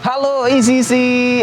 Halo ICC,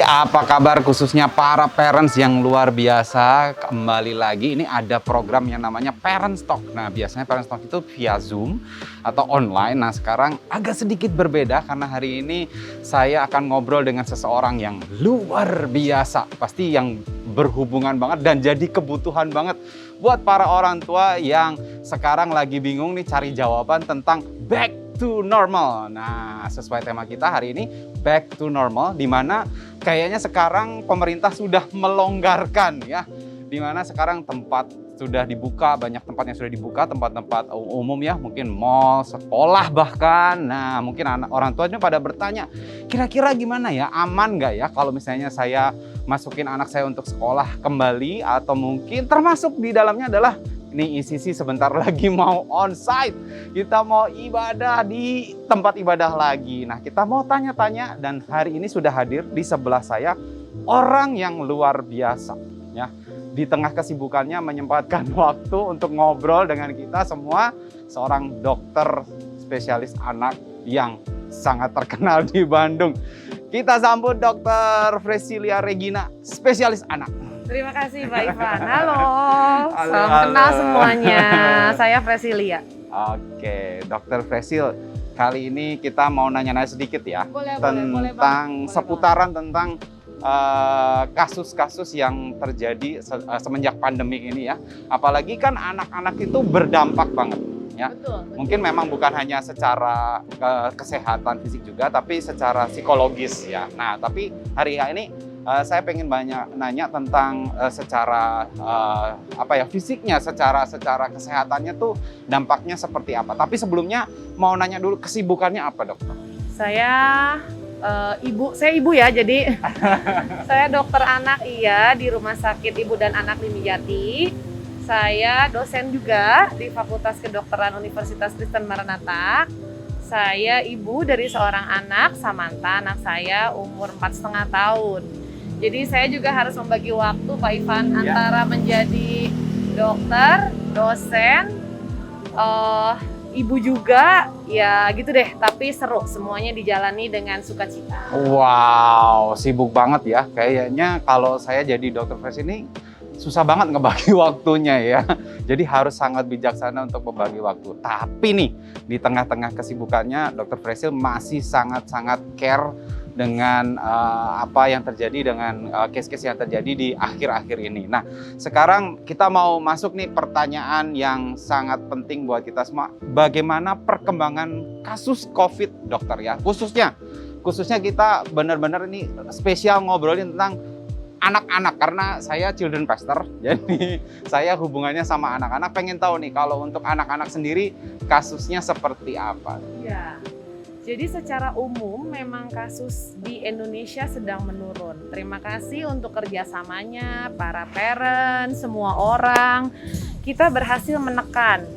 apa kabar khususnya para parents yang luar biasa. Kembali lagi, ini ada program yang namanya Parents Talk. Nah, biasanya Parents Talk itu via Zoom atau online. Nah, sekarang agak sedikit berbeda karena hari ini saya akan ngobrol dengan seseorang yang luar biasa. Pasti yang berhubungan banget dan jadi kebutuhan banget buat para orang tua yang sekarang lagi bingung nih cari jawaban tentang back to normal. Nah, sesuai tema kita hari ini, back to normal, di mana kayaknya sekarang pemerintah sudah melonggarkan ya, di mana sekarang tempat sudah dibuka, banyak tempat yang sudah dibuka, tempat-tempat umum ya, mungkin mall, sekolah bahkan. Nah, mungkin orang tuanya pada bertanya, kira-kira gimana ya, aman nggak ya kalau misalnya saya masukin anak saya untuk sekolah kembali, atau mungkin termasuk di dalamnya adalah ini ICC sebentar lagi mau onsite, kita mau ibadah di tempat ibadah lagi. Nah, kita mau tanya-tanya dan hari ini sudah hadir di sebelah saya orang yang luar biasa ya. Di tengah kesibukannya menyempatkan waktu untuk ngobrol dengan kita semua, seorang dokter spesialis anak yang sangat terkenal di Bandung. Kita sambut Dr. Fresilia Regina, spesialis anak. Terima kasih Pak Ivan. Halo, salam kenal semuanya. Saya Fresilia. Oke, Dokter Fresil, kali ini kita mau nanya-nanya sedikit ya Boleh tentang seputaran tentang kasus-kasus yang terjadi semenjak pandemi ini ya. Apalagi kan anak-anak itu berdampak banget ya. Betul. Mungkin memang bukan hanya secara kesehatan fisik juga, tapi secara psikologis ya. Nah, tapi hari ini saya pengen banyak nanya tentang secara fisiknya, secara kesehatannya tuh dampaknya seperti apa. Tapi sebelumnya mau nanya dulu kesibukannya apa, dokter? Saya ibu ya, jadi saya dokter anak di Rumah Sakit Ibu dan Anak Limijati. Saya dosen juga di Fakultas Kedokteran Universitas Kristen Maranatha. Saya ibu dari seorang anak, Samantha, anak saya umur 4,5 tahun. Jadi saya juga harus membagi waktu Pak Ivan antara menjadi dokter, dosen, ibu juga, ya gitu deh. Tapi seru, semuanya dijalani dengan sukacita. Wow, sibuk banget ya. Kayaknya kalau saya jadi dokter Fresh ini susah banget ngebagi waktunya ya. Jadi harus sangat bijaksana untuk membagi waktu. Tapi nih, di tengah-tengah kesibukannya, Dokter Fresil masih sangat-sangat care dengan apa yang terjadi, dengan case-case yang terjadi di akhir-akhir ini. Nah, sekarang kita mau masuk nih pertanyaan yang sangat penting buat kita semua. Bagaimana perkembangan kasus COVID, dokter ya? Khususnya kita benar-benar ini spesial ngobrolin tentang anak-anak, karena saya children pastor, jadi saya hubungannya sama anak-anak. Pengen tahu nih kalau untuk anak-anak sendiri kasusnya seperti apa? Ya, jadi secara umum memang kasus di Indonesia sedang menurun. Terima kasih untuk kerjasamanya para parents, semua orang. Kita berhasil menekan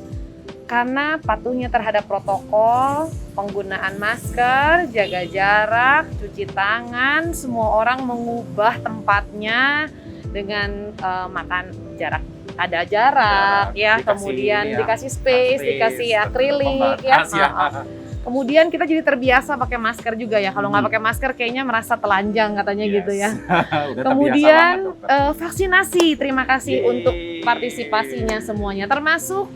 karena patuhnya terhadap protokol, penggunaan masker, jaga jarak, cuci tangan, semua orang mengubah tempatnya dengan makan jarak. Ada jarak ya, kemudian dikasih space, dikasih akrilik ya. Kemudian kita jadi terbiasa pakai masker juga ya. Kalau nggak pakai masker kayaknya merasa telanjang katanya gitu ya. Kemudian vaksinasi, terima kasih untuk partisipasinya semuanya. Termasuk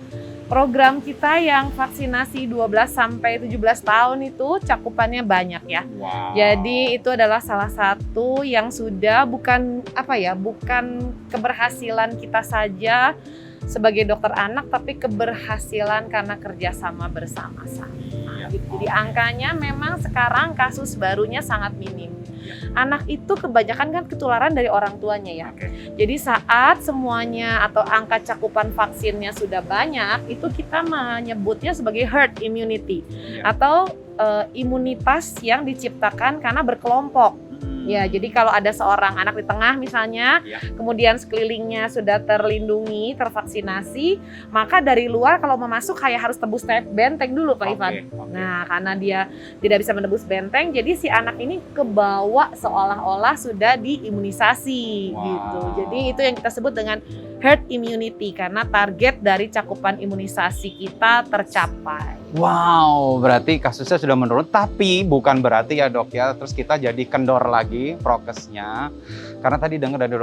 program kita yang vaksinasi 12 sampai 17 tahun itu cakupannya banyak ya. Wow. Jadi itu adalah salah satu yang sudah bukan keberhasilan kita saja sebagai dokter anak, tapi keberhasilan karena kerjasama bersama-sama. Jadi angkanya memang sekarang kasus barunya sangat minim. Anak itu kebanyakan kan ketularan dari orang tuanya ya. Jadi saat semuanya atau angka cakupan vaksinnya sudah banyak, itu kita menyebutnya sebagai herd immunity atau imunitas yang diciptakan karena berkelompok. Ya, jadi kalau ada seorang anak di tengah misalnya, kemudian sekelilingnya sudah terlindungi, tervaksinasi, maka dari luar kalau mau masuk kayak harus tebus benteng dulu Pak Ivan. Nah, karena dia tidak bisa menebus benteng, jadi si anak ini kebawa seolah-olah sudah diimunisasi gitu. Jadi itu yang kita sebut dengan herd immunity karena target dari cakupan imunisasi kita tercapai. Wow, berarti kasusnya sudah menurun, tapi bukan berarti ya dok ya, terus kita jadi kendor lagi prokesnya. Karena tadi dengar dari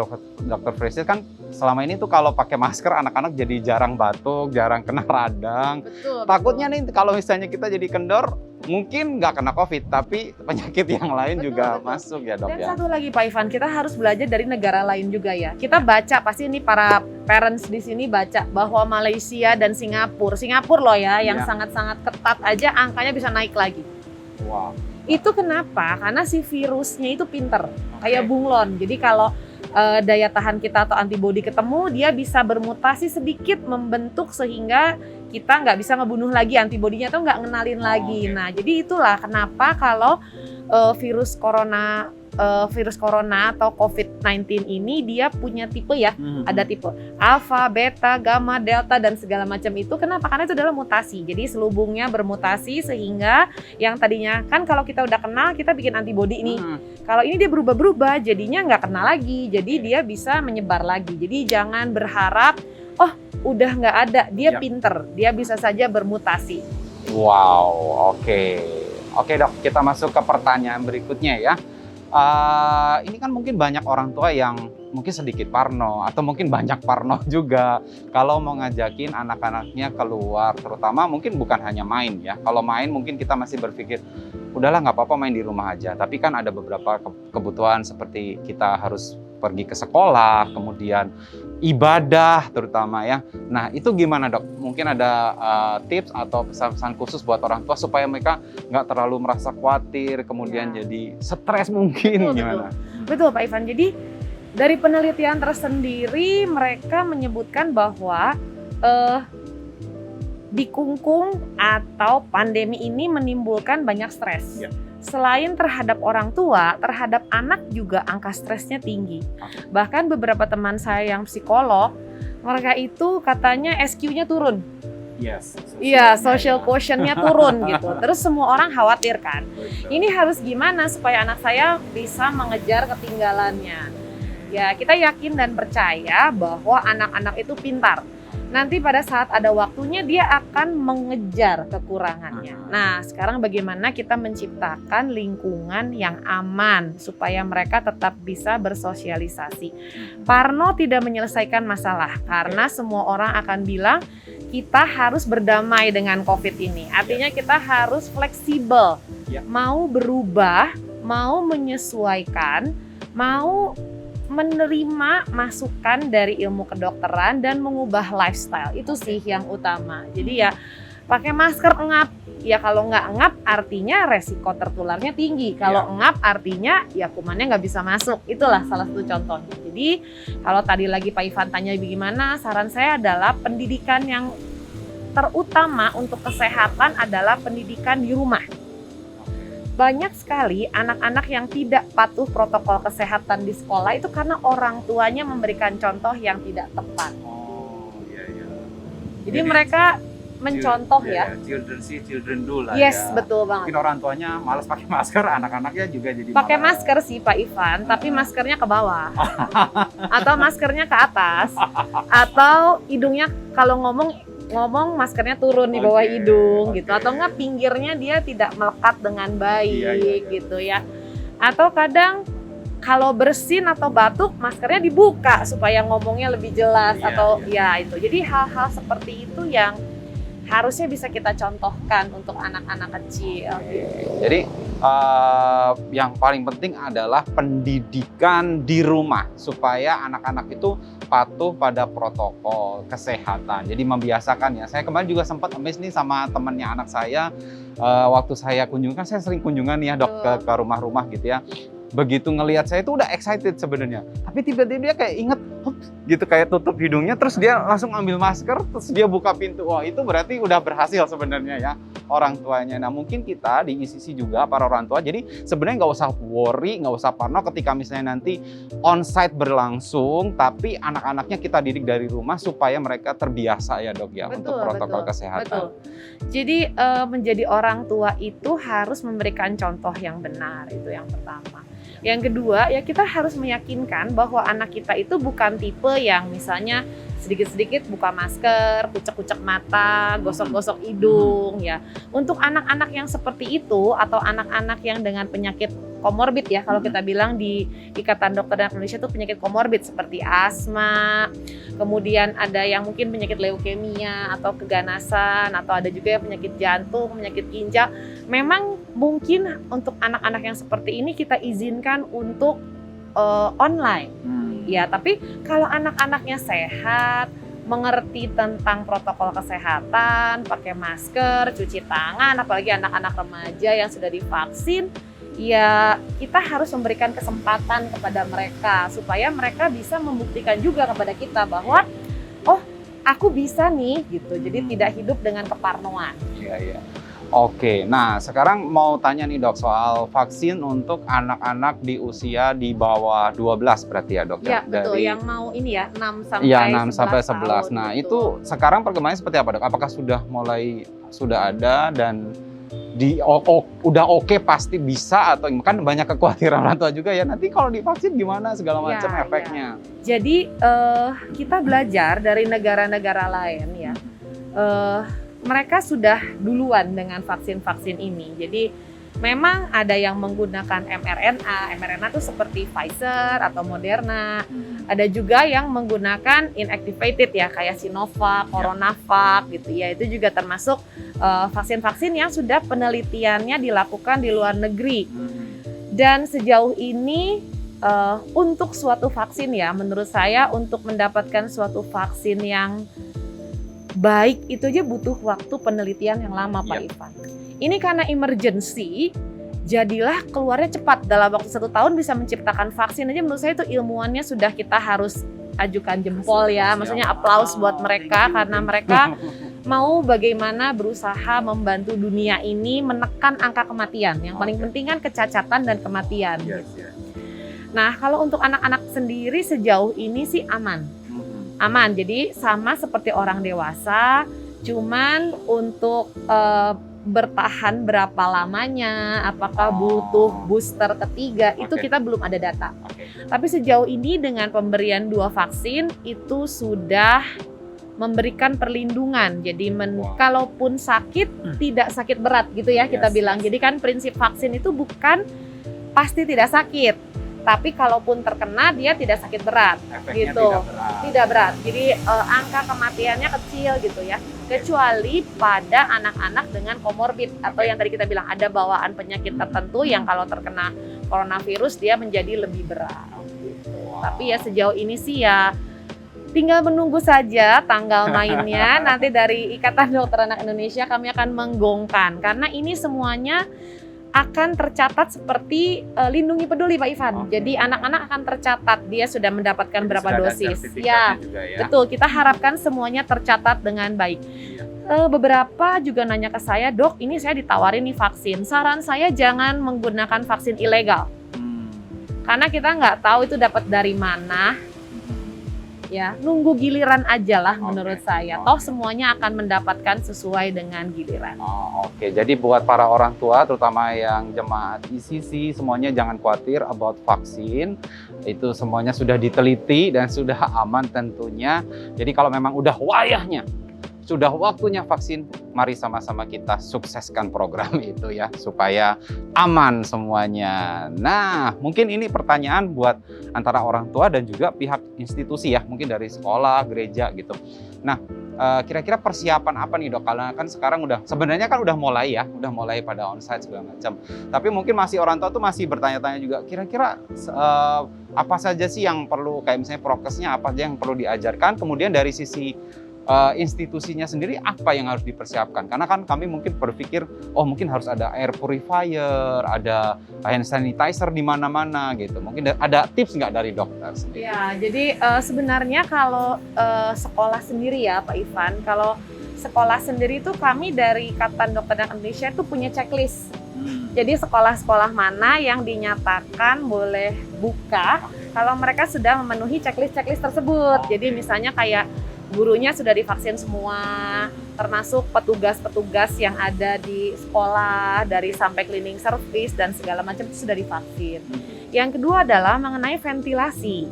dokter Frisil kan selama ini tuh kalau pakai masker anak-anak jadi jarang batuk, jarang kena radang. Betul. Takutnya nih kalau misalnya kita jadi kendor, mungkin nggak kena COVID, tapi penyakit yang lain Betul, juga betul. masuk ya dok Dan ya. satu lagi Pak Ivan, kita harus belajar dari negara lain juga ya. Kita baca, pasti ini para parents di sini baca bahwa Malaysia dan Singapura loh ya, yang Iya. sangat-sangat ketat aja angkanya bisa naik lagi. Wow. Itu kenapa? Karena si virusnya itu pinter, kayak Oke. bunglon. Jadi kalau daya tahan kita atau antibodi ketemu, dia bisa bermutasi sedikit membentuk sehingga kita nggak bisa ngebunuh lagi, antibodinya tuh nggak ngenalin lagi. Oke. Nah, jadi itulah kenapa kalau virus corona atau COVID-19 ini dia punya tipe ya, ada tipe alpha, beta, gamma, delta dan segala macam itu. Kenapa? Karena itu adalah mutasi. Jadi selubungnya bermutasi sehingga yang tadinya kan kalau kita udah kenal kita bikin antibodi nih. Kalau ini dia berubah-berubah jadinya nggak kenal lagi. Jadi dia bisa menyebar lagi. Jadi jangan berharap udah nggak ada, dia Yap. pinter, dia bisa saja bermutasi. Wow, oke. Oke dok, kita masuk ke pertanyaan berikutnya ya. Ini kan mungkin banyak orang tua yang mungkin sedikit parno atau mungkin banyak parno juga kalau mau ngajakin anak-anaknya keluar, terutama mungkin bukan hanya main ya. Kalau main mungkin kita masih berpikir udahlah nggak apa-apa main di rumah aja. Tapi kan ada beberapa kebutuhan seperti kita harus pergi ke sekolah, kemudian ibadah terutama ya. Nah itu gimana dok? Mungkin ada tips atau pesan-pesan khusus buat orang tua supaya mereka nggak terlalu merasa khawatir, kemudian Ya. jadi stres mungkin Betul, gimana? Betul Pak Ivan. Jadi dari penelitian tersendiri mereka menyebutkan bahwa dikungkung atau pandemi ini menimbulkan banyak stres. Ya. Selain terhadap orang tua, terhadap anak juga angka stresnya tinggi. Bahkan beberapa teman saya yang psikolog, mereka itu katanya SQ-nya turun. Yes. Iya, social quotient-nya turun gitu. Terus semua orang khawatir kan. Ini harus gimana supaya anak saya bisa mengejar ketinggalannya? Ya, kita yakin dan percaya bahwa anak-anak itu pintar. Nanti pada saat ada waktunya dia akan mengejar kekurangannya. Nah, sekarang bagaimana kita menciptakan lingkungan yang aman supaya mereka tetap bisa bersosialisasi. Parno tidak menyelesaikan masalah karena semua orang akan bilang kita harus berdamai dengan COVID ini. Artinya kita harus fleksibel, mau berubah, mau menyesuaikan, mau menerima masukan dari ilmu kedokteran dan mengubah lifestyle. Itu sih yang utama. Jadi ya pakai masker engap. Ya kalau nggak engap artinya resiko tertularnya tinggi. Kalau engap artinya ya kumannya nggak bisa masuk. Itulah salah satu contohnya. Jadi kalau tadi lagi Pak Ivan tanya bagaimana, saran saya adalah pendidikan yang terutama untuk kesehatan adalah pendidikan di rumah. Banyak sekali anak-anak yang tidak patuh protokol kesehatan di sekolah itu karena orang tuanya memberikan contoh yang tidak tepat. Oh, iya, iya. Jadi mereka mencontoh ya. Children see, children do lah Yes, ya. betul banget. Mungkin orang tuanya malas pakai masker, anak-anaknya juga jadi Pakai malas. masker sih Pak Ivan, tapi maskernya ke bawah. Atau maskernya ke atas. Atau hidungnya kalau ngomong maskernya turun di bawah hidung gitu. Atau enggak pinggirnya dia tidak melekat dengan baik gitu ya. Atau kadang kalau bersin atau batuk maskernya dibuka supaya ngomongnya lebih jelas atau ya itu. Jadi hal-hal seperti itu yang harusnya bisa kita contohkan untuk anak-anak kecil. Jadi yang paling penting adalah pendidikan di rumah supaya anak-anak itu patuh pada protokol kesehatan. Jadi membiasakan ya. Saya kemarin juga sempat amazed nih sama temannya anak saya waktu saya kunjungan, saya sering kunjungan ya dok ke rumah-rumah gitu ya. Begitu ngelihat saya itu udah excited sebenarnya, tapi tiba-tiba dia kayak inget gitu, kayak tutup hidungnya, terus dia langsung ambil masker, terus dia buka pintu. Wah itu berarti udah berhasil sebenarnya ya orang tuanya. Nah mungkin kita di ICC juga para orang tua, jadi sebenarnya nggak usah worry, nggak usah parno ketika misalnya nanti onsite berlangsung, tapi anak-anaknya kita didik dari rumah supaya mereka terbiasa ya dok ya untuk protokol kesehatan. Betul. Jadi menjadi orang tua itu harus memberikan contoh yang benar, itu yang pertama. Yang kedua, ya kita harus meyakinkan bahwa anak kita itu bukan tipe yang misalnya sedikit-sedikit buka masker, kucek-kucek mata, gosok-gosok hidung ya. Untuk anak-anak yang seperti itu atau anak-anak yang dengan penyakit komorbid ya, kalau kita bilang di Ikatan Dokter Anak Indonesia itu penyakit komorbid seperti asma, kemudian ada yang mungkin penyakit leukemia atau keganasan, atau ada juga yang penyakit jantung, penyakit ginjal. Memang mungkin untuk anak-anak yang seperti ini kita izinkan untuk online. Ya, tapi kalau anak-anaknya sehat, mengerti tentang protokol kesehatan, pakai masker, cuci tangan, apalagi anak-anak remaja yang sudah divaksin, ya kita harus memberikan kesempatan kepada mereka supaya mereka bisa membuktikan juga kepada kita bahwa oh, aku bisa nih gitu. Jadi tidak hidup dengan keparnoan. Iya, iya. Oke, nah sekarang mau tanya nih dok soal vaksin untuk anak-anak di usia di bawah 12 berarti ya dok? Ya betul, yang mau ini ya 6 sampai ya, 6 sampai 11 tahun. Nah gitu. Itu sekarang perkembangannya seperti apa dok? Apakah sudah ada dan udah oke pasti bisa, atau kan banyak kekhawatiran orang tua juga ya, nanti kalau divaksin gimana segala macam efeknya? Ya. Jadi kita belajar dari negara-negara lain ya. Mereka sudah duluan dengan vaksin-vaksin ini. Jadi memang ada yang menggunakan mRNA itu seperti Pfizer atau Moderna. Ada juga yang menggunakan inactivated ya, kayak Sinovac, CoronaVac gitu ya. Itu juga termasuk vaksin-vaksin yang sudah penelitiannya dilakukan di luar negeri. Dan sejauh ini untuk suatu vaksin ya, menurut saya untuk mendapatkan suatu vaksin yang baik itu aja butuh waktu penelitian yang lama Pak Ivan. Ini karena emergency, jadilah keluarnya cepat. Dalam waktu 1 tahun bisa menciptakan vaksin aja, menurut saya itu ilmuannya sudah kita harus ajukan jempol ya. Maksudnya aplaus buat mereka karena mereka mau bagaimana berusaha membantu dunia ini menekan angka kematian. Yang paling penting kan kecacatan dan kematian. Nah kalau untuk anak-anak sendiri sejauh ini sih aman. Jadi sama seperti orang dewasa, cuman untuk bertahan berapa lamanya, apakah butuh booster ketiga, itu kita belum ada data. Tapi sejauh ini dengan pemberian 2 vaksin itu sudah memberikan perlindungan. Jadi kalaupun sakit, tidak sakit berat gitu ya kita bilang. Jadi kan prinsip vaksin itu bukan pasti tidak sakit. Tapi kalaupun terkena dia tidak sakit berat. Efeknya gitu. Tidak berat. Jadi angka kematiannya kecil gitu ya. Kecuali pada anak-anak dengan komorbid atau yang tadi kita bilang ada bawaan penyakit tertentu yang kalau terkena coronavirus dia menjadi lebih berat. Tapi ya sejauh ini sih ya tinggal menunggu saja tanggal mainnya. Nanti dari Ikatan Dokter Anak Indonesia kami akan menggongkan karena ini semuanya akan tercatat seperti Lindungi Peduli Pak Ivan. Jadi anak-anak akan tercatat dia sudah mendapatkan berapa dosis. Ya, betul. Kita harapkan semuanya tercatat dengan baik. Beberapa juga nanya ke saya, dok, ini saya ditawarin nih vaksin. Saran saya jangan menggunakan vaksin ilegal, karena kita nggak tahu itu dapat dari mana. Ya, nunggu giliran aja lah menurut saya. Toh semuanya akan mendapatkan sesuai dengan giliran. Oke, jadi buat para orang tua, terutama yang jemaat ICC, semuanya jangan khawatir about vaksin. Itu semuanya sudah diteliti dan sudah aman tentunya. Jadi kalau memang udah wayahnya, sudah waktunya vaksin, mari sama-sama kita sukseskan program itu ya, supaya aman semuanya. Nah, mungkin ini pertanyaan buat antara orang tua dan juga pihak institusi ya, mungkin dari sekolah, gereja gitu. Nah, kira-kira persiapan apa nih dok? Karena kan sekarang sebenarnya kan udah mulai pada onsite segala macam. Tapi mungkin masih orang tua tuh masih bertanya-tanya juga, kira-kira apa saja sih yang perlu, kayak misalnya prokesnya apa aja yang perlu diajarkan, kemudian dari sisi institusinya sendiri apa yang harus dipersiapkan? Karena kan kami mungkin berpikir, oh mungkin harus ada air purifier, ada hand sanitizer di mana-mana gitu. Mungkin ada tips nggak dari dokter sendiri? Ya, jadi sebenarnya kalau sekolah sendiri ya Pak Ivan, kalau sekolah sendiri itu kami dari Ikatan Dokter Anak Indonesia itu punya checklist. Jadi sekolah-sekolah mana yang dinyatakan boleh buka kalau mereka sudah memenuhi checklist tersebut. Jadi misalnya kayak Gurunya sudah divaksin semua, termasuk petugas-petugas yang ada di sekolah, dari sampai cleaning service dan segala macam itu sudah divaksin. Yang kedua adalah mengenai ventilasi.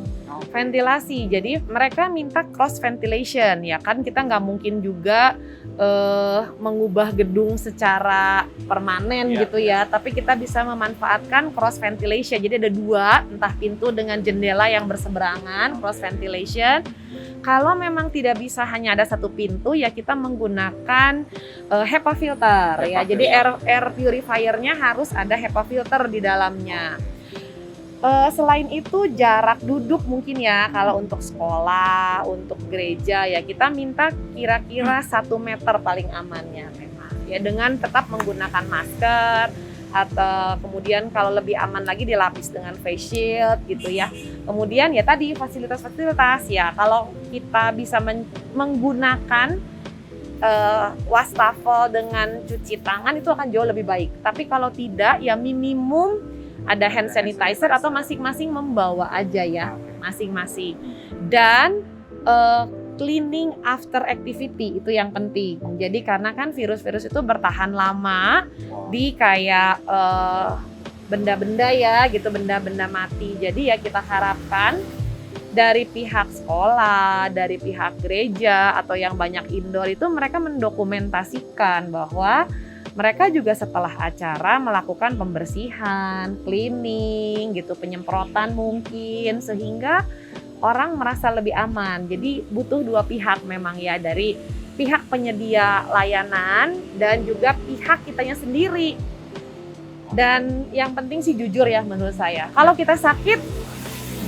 Ventilasi, jadi mereka minta cross ventilation, ya kan kita nggak mungkin juga mengubah gedung secara permanen gitu ya, tapi kita bisa memanfaatkan cross ventilation. Jadi ada dua, entah pintu dengan jendela yang berseberangan, cross ventilation. Kalau memang tidak bisa hanya ada satu pintu, ya kita menggunakan HEPA filter ya. Jadi air purifiernya harus ada HEPA filter di dalamnya. Selain itu jarak duduk mungkin ya, kalau untuk sekolah, untuk gereja ya kita minta kira-kira 1 meter paling amannya memang. Ya dengan tetap menggunakan masker, atau kemudian kalau lebih aman lagi dilapis dengan face shield gitu ya. Kemudian ya tadi fasilitas-fasilitas ya, kalau kita bisa menggunakan wastafel dengan cuci tangan itu akan jauh lebih baik. Tapi kalau tidak ya minimum ada hand sanitizer atau masing-masing membawa aja ya, masing-masing. Dan cleaning after activity itu yang penting. Jadi karena kan virus-virus itu bertahan lama di kayak benda-benda ya gitu, benda-benda mati. Jadi ya kita harapkan dari pihak sekolah, dari pihak gereja atau yang banyak indoor itu mereka mendokumentasikan bahwa mereka juga setelah acara melakukan pembersihan, cleaning gitu, penyemprotan mungkin, sehingga orang merasa lebih aman. Jadi butuh dua pihak memang ya, dari pihak penyedia layanan dan juga pihak kitanya sendiri. Dan yang penting sih jujur ya menurut saya, kalau kita sakit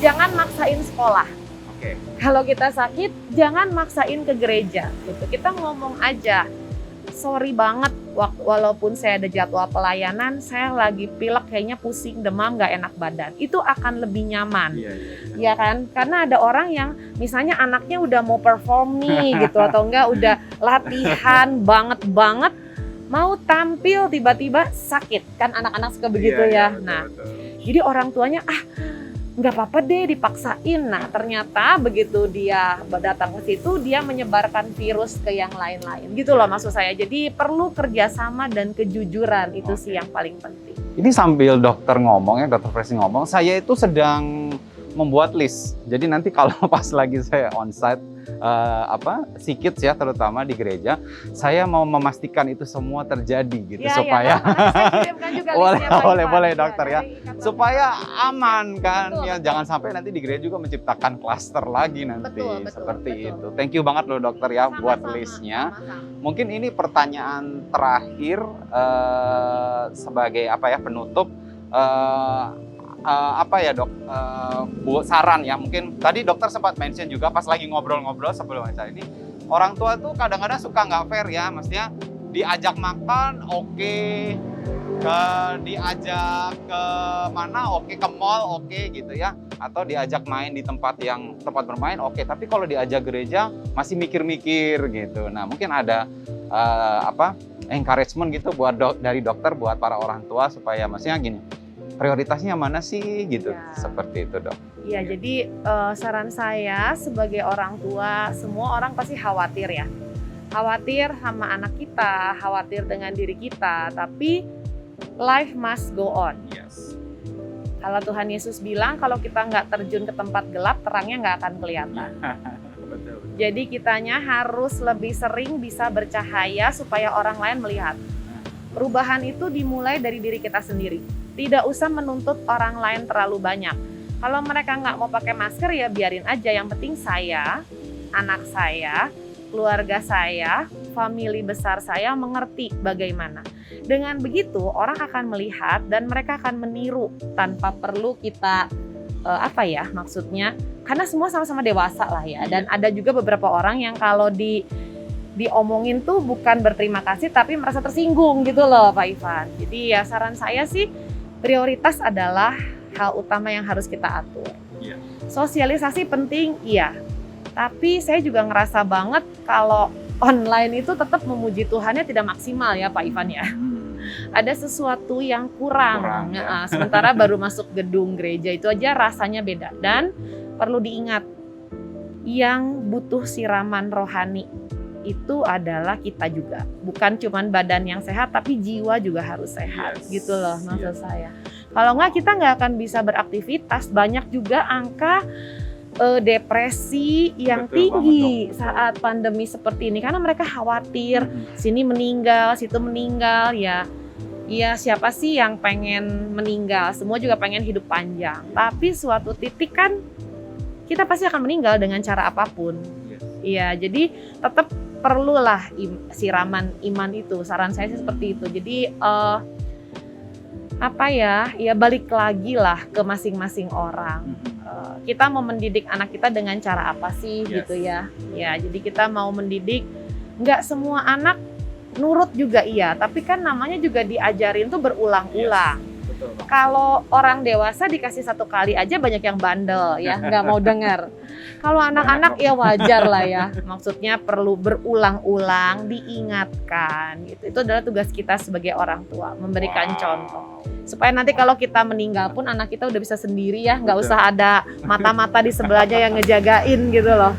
jangan maksain sekolah. Kalau kita sakit jangan maksain ke gereja gitu. Kita ngomong aja, sorry banget walaupun saya ada jadwal pelayanan, saya lagi pilek, kayaknya pusing, demam, gak enak badan. Itu akan lebih nyaman. Ya kan? Karena ada orang yang misalnya anaknya udah mau perform nih gitu, atau enggak udah latihan banget, mau tampil tiba-tiba sakit. Kan anak-anak suka begitu ya. Nah, jadi orang tuanya nggak apa-apa deh dipaksain. Nah ternyata begitu dia datang ke situ dia menyebarkan virus ke yang lain-lain gitu loh maksud saya. Jadi perlu kerjasama dan kejujuran itu sih yang paling penting. Ini sambil dokter ngomong ya, dokter Presi ngomong, saya itu sedang membuat list. Jadi nanti kalau pas lagi saya onsite sikit ya terutama di gereja, saya mau memastikan itu semua terjadi gitu supaya boleh dokter ya, supaya aman kan ya, jangan sampai nanti di gereja juga menciptakan klaster lagi nanti seperti itu. Thank you banget loh dokter ya buat listnya. Mungkin ini pertanyaan terakhir sebagai penutup. Dok, buat saran ya, mungkin tadi dokter sempat mention juga pas lagi ngobrol-ngobrol sebelum acara ini, orang tua tuh kadang-kadang suka nggak fair ya, maksudnya diajak makan diajak ke mana ke mall gitu ya, atau diajak main di tempat bermain tapi kalau diajak gereja masih mikir-mikir gitu. Nah mungkin ada encouragement gitu buat dari dokter buat para orang tua supaya maksudnya gini, prioritasnya mana sih gitu, seperti itu dok. Iya, jadi saran saya sebagai orang tua, semua orang pasti khawatir ya. Khawatir sama anak kita, khawatir dengan diri kita, tapi life must go on. Kalau Tuhan Yesus bilang kalau kita nggak terjun ke tempat gelap, terangnya nggak akan kelihatan. Jadi kitanya harus lebih sering bisa bercahaya supaya orang lain melihat. Perubahan itu dimulai dari diri kita sendiri. Tidak usah menuntut orang lain terlalu banyak. Kalau mereka nggak mau pakai masker ya biarin aja. Yang penting saya, anak saya, keluarga saya, famili besar saya mengerti bagaimana. Dengan begitu orang akan melihat dan mereka akan meniru tanpa perlu kita maksudnya. Karena semua sama-sama dewasa lah ya. Dan ada juga beberapa orang yang kalau diomongin tuh bukan berterima kasih tapi merasa tersinggung gitu loh Pak Ivan. Jadi ya saran saya sih, prioritas adalah hal utama yang harus kita atur. Sosialisasi penting, iya. Tapi saya juga ngerasa banget kalau online itu tetap memuji Tuhannya tidak maksimal ya Pak Ivan ya. Ada sesuatu yang kurang ya. Sementara baru masuk gedung gereja itu aja rasanya beda. Dan perlu diingat, yang butuh siraman rohani itu adalah kita juga. Bukan cuma badan yang sehat, tapi jiwa juga harus sehat. Gitu loh maksud saya. Kalau nggak, kita nggak akan bisa beraktivitas. Banyak juga angka depresi yang tinggi saat pandemi seperti ini. Karena mereka khawatir, sini meninggal, situ meninggal. Ya siapa sih yang pengen meninggal? Semua juga pengen hidup panjang. Tapi suatu titik kan, kita pasti akan meninggal dengan cara apapun. Iya, jadi tetap perlulah siraman iman itu. Saran saya sih seperti itu. Jadi ya balik lagi lah ke masing-masing orang. Kita mau mendidik anak kita dengan cara apa sih gitu ya. Ya, jadi kita mau mendidik, nggak semua anak nurut juga iya, tapi kan namanya juga diajarin tuh berulang-ulang. Kalau orang dewasa dikasih satu kali aja banyak yang bandel ya, nggak mau dengar. Kalau anak-anak ya wajar lah ya, maksudnya perlu berulang-ulang, diingatkan gitu. Itu adalah tugas kita sebagai orang tua, memberikan contoh. Supaya nanti kalau kita meninggal pun anak kita udah bisa sendiri ya, nggak usah ada mata-mata di sebelahnya yang ngejagain gitu loh.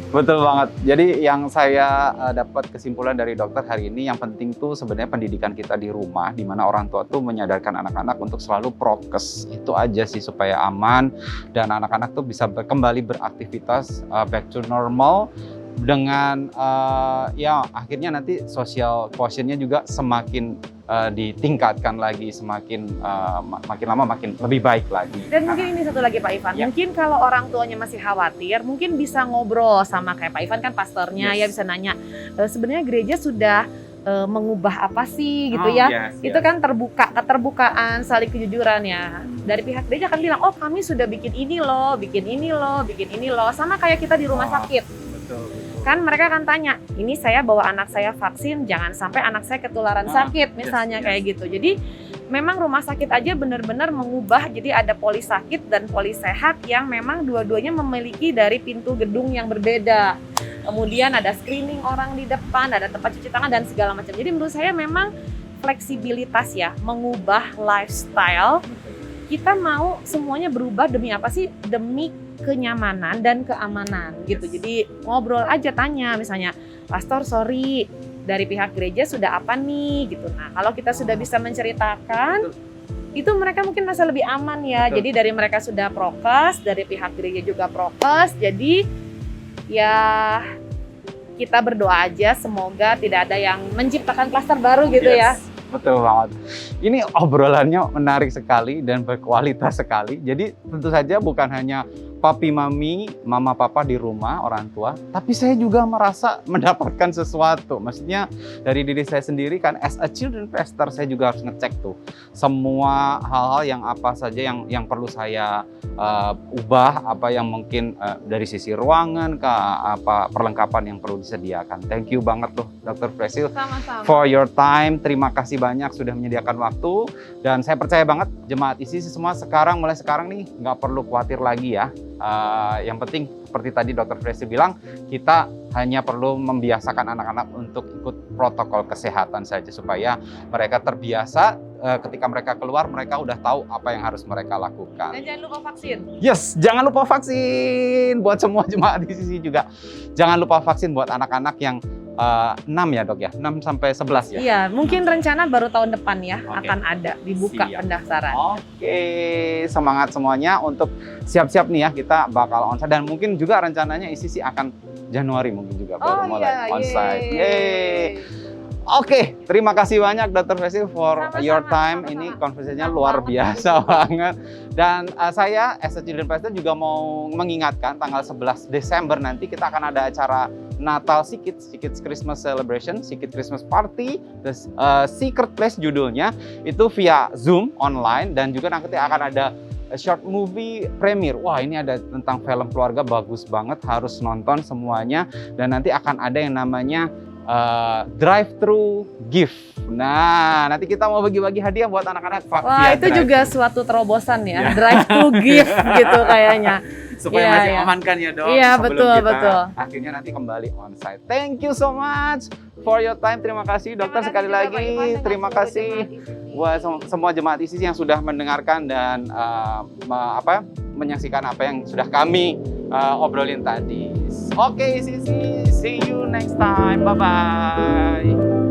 Betul banget. Jadi yang saya dapat kesimpulan dari dokter hari ini, yang penting tuh sebenarnya pendidikan kita di rumah, di mana orang tua tuh menyadarkan anak-anak untuk selalu prokes. Itu aja sih supaya aman dan anak-anak tuh bisa kembali beraktivitas back to normal dengan ya akhirnya nanti social quotient-nya juga semakin ditingkatkan lagi, makin lama makin lebih baik lagi. Dan mungkin ini satu lagi Pak Ivan, mungkin kalau orang tuanya masih khawatir, mungkin bisa ngobrol sama kayak Pak Ivan kan pastornya ya, bisa nanya sebenarnya gereja sudah mengubah apa sih gitu itu kan terbuka, keterbukaan, saling kejujuran ya. Dari pihak gereja kan bilang, oh kami sudah bikin ini loh, sama kayak kita di rumah sakit. Kan mereka akan tanya, ini saya bawa anak saya vaksin, jangan sampai anak saya ketularan sakit misalnya kayak gitu. Jadi memang rumah sakit aja benar-benar mengubah, jadi ada polis sakit dan polis sehat yang memang dua-duanya memiliki dari pintu gedung yang berbeda. Kemudian ada screening orang di depan, ada tempat cuci tangan dan segala macam. Jadi menurut saya memang fleksibilitas ya, mengubah lifestyle. Kita mau semuanya berubah demi apa sih? Demi kenyamanan dan keamanan gitu. Jadi ngobrol aja, tanya misalnya, pastor sorry dari pihak gereja sudah apa nih gitu. Nah kalau kita sudah bisa menceritakan, itu mereka mungkin merasa lebih aman ya. Jadi dari mereka sudah prokes, dari pihak gereja juga prokes. Jadi ya kita berdoa aja semoga tidak ada yang menciptakan klaster baru gitu ya. Betul banget. Ini obrolannya menarik sekali dan berkualitas sekali. Jadi tentu saja bukan hanya papi mami, mama papa di rumah, orang tua, tapi saya juga merasa mendapatkan sesuatu. Maksudnya dari diri saya sendiri kan, as a children pastor saya juga harus ngecek tuh semua hal-hal yang apa saja yang perlu saya ubah, apa yang mungkin dari sisi ruangan ke apa perlengkapan yang perlu disediakan. Thank you banget tuh Dr. Presil for your time. Terima kasih banyak sudah menyediakan waktu, dan saya percaya banget jemaat ICC semua mulai sekarang nih nggak perlu khawatir lagi ya. Yang penting seperti tadi Dr. Presil bilang, kita hanya perlu membiasakan anak-anak untuk ikut protokol kesehatan saja supaya mereka terbiasa. Ketika mereka keluar, mereka udah tahu apa yang harus mereka lakukan. Dan jangan lupa vaksin. Yes, jangan lupa vaksin buat semua jemaat di sini juga. Jangan lupa vaksin buat anak-anak yang 6 ya dok ya, 6 sampai 11 ya? Iya, mungkin rencana baru tahun depan ya akan ada dibuka pendaftaran. Oke, semangat semuanya untuk siap-siap nih ya, kita bakal onsite dan mungkin juga rencananya ICC akan Januari mungkin juga baru mulai onsite. Oke, terima kasih banyak Dr. Presil for your time. Ini konversinya luar biasa banget. Dan saya as a children pastor juga mau mengingatkan tanggal 11 Desember nanti kita akan ada acara Natal Sikit Christmas Celebration, Sikit Christmas Party, the Secret Place judulnya, itu via Zoom online, dan juga nanti akan ada short movie premiere. Wah, ini ada tentang film keluarga, bagus banget, harus nonton semuanya. Dan nanti akan ada yang namanya drive-thru gift. Nah, nanti kita mau bagi-bagi hadiah buat anak-anak. Wah, itu juga suatu terobosan ya, drive-thru gift gitu kayaknya. Supaya masih aman kan ya dok? Iya, betul. Akhirnya nanti kembali onsite. Thank you so much for your time. Terima kasih dokter sekali lagi. Terima kasih buat semua jemaat ICC yang sudah mendengarkan dan menyaksikan apa yang sudah kami obrolin tadi. Oke, Sisi, see you next time. Bye-bye.